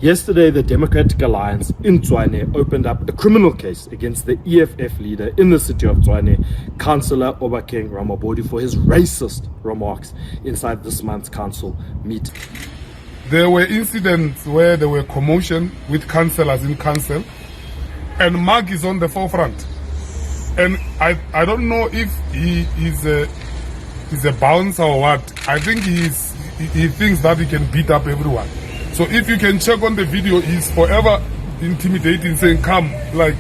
Yesterday, the Democratic Alliance in Tshwane opened up a criminal case against the EFF leader in the city of Tshwane, Councillor Obakeng Ramabodu, for his racist remarks inside this month's council meeting. There were incidents where there were commotion with councillors in council, and Mark is on the forefront. And I don't know if he is a bouncer or what. I think he thinks that he can beat up everyone. So if you can check on the video, he's forever intimidating, saying, come, like...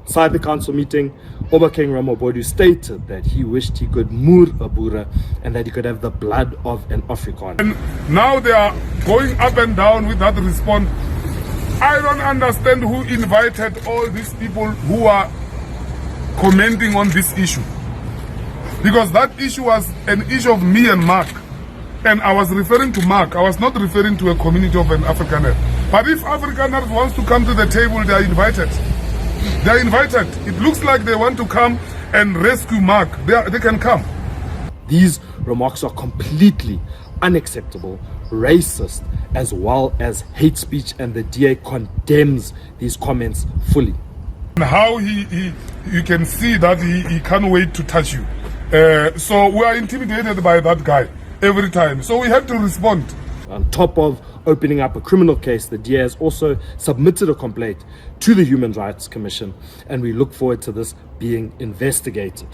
Inside the council meeting, Obakeng Ramabodu stated that he wished he could moor a Boer and that he could have the blood of an Afrikaner. And now they are going up and down with that response. I don't understand who invited all these people who are commenting on this issue. Because that issue was an issue of me and Mark. And I was referring to Mark. I was not referring to a community of an Afrikaner. But if Afrikaners wants to come to the table, they are invited. They are invited. It looks like they want to come and rescue Mark. They can come. These remarks are completely unacceptable, racist, as well as hate speech, and the DA condemns these comments fully. And how you can see that he can't wait to touch you. So we are intimidated by that guy every time. So we have to respond. On top of opening up a criminal case, the DA has also submitted a complaint to the Human Rights Commission, and we look forward to this being investigated.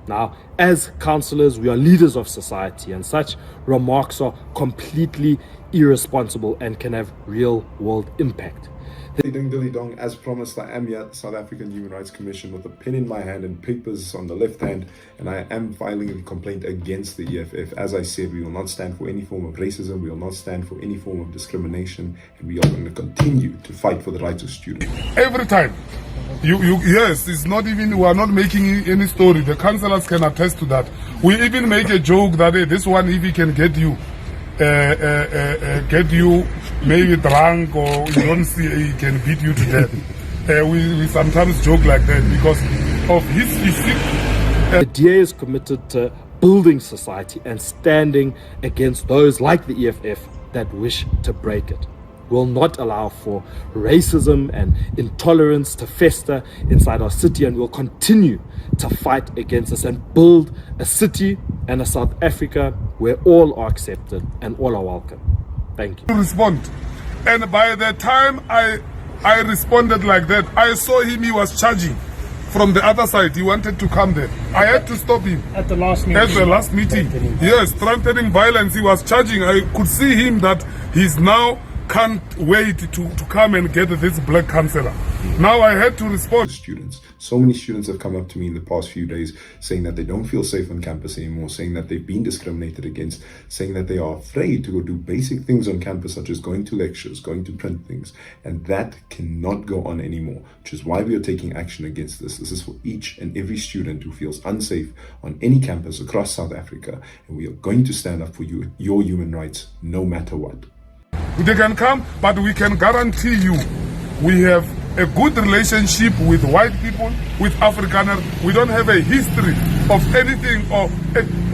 Now, as councillors, we are leaders of society, and such remarks are completely irresponsible and can have real-world impact. Dilly dong, as promised, I am here at the South African Human Rights Commission with a pen in my hand and papers on the left hand, and I am filing a complaint against the EFF. As I said, we will not stand for any form of racism, we will not stand for any form of discrimination, and we are going to continue to fight for the rights of students. Every time. Yes, it's not even, we are not making any story. The councillors can attest to that. We even make a joke that, hey, this one, if he can get you maybe drunk, or you don't see, he can beat you to death. We sometimes joke like that because of his physique. The DA is committed to building society and standing against those like the EFF that wish to break it. Will not allow for racism and intolerance to fester inside our city, and will continue to fight against this and build a city and a South Africa where all are accepted and all are welcome. Thank you. Respond. And by the time I responded like that, I saw him, he was charging from the other side. He wanted to come there. I had to stop him. At the last meeting? At the last meeting. Yes, threatening violence. He was charging. I could see him that he's now can't wait to come and get this black councillor. Now I had to respond. Students. So many students have come up to me in the past few days saying that they don't feel safe on campus anymore, saying that they've been discriminated against, saying that they are afraid to go do basic things on campus, such as going to lectures, going to print things. And that cannot go on anymore, which is why we are taking action against this. This is for each and every student who feels unsafe on any campus across South Africa. And we are going to stand up for you, your human rights, no matter what. They can come, but we can guarantee you we have a good relationship with white people, with Afrikaners. We don't have a history of anything, or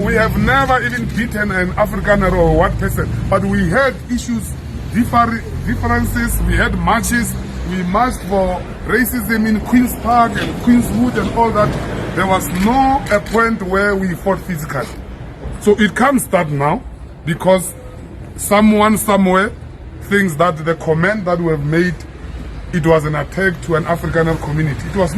we have never even beaten an Afrikaner or white person. But we had issues, differences, we had marches, we marched for racism in Queen's Park and Queenswood and all that. There was no a point where we fought physically. So it can't start now, because someone somewhere thinks that the comment that we have made, it was an attack to an Afrikaner community. It was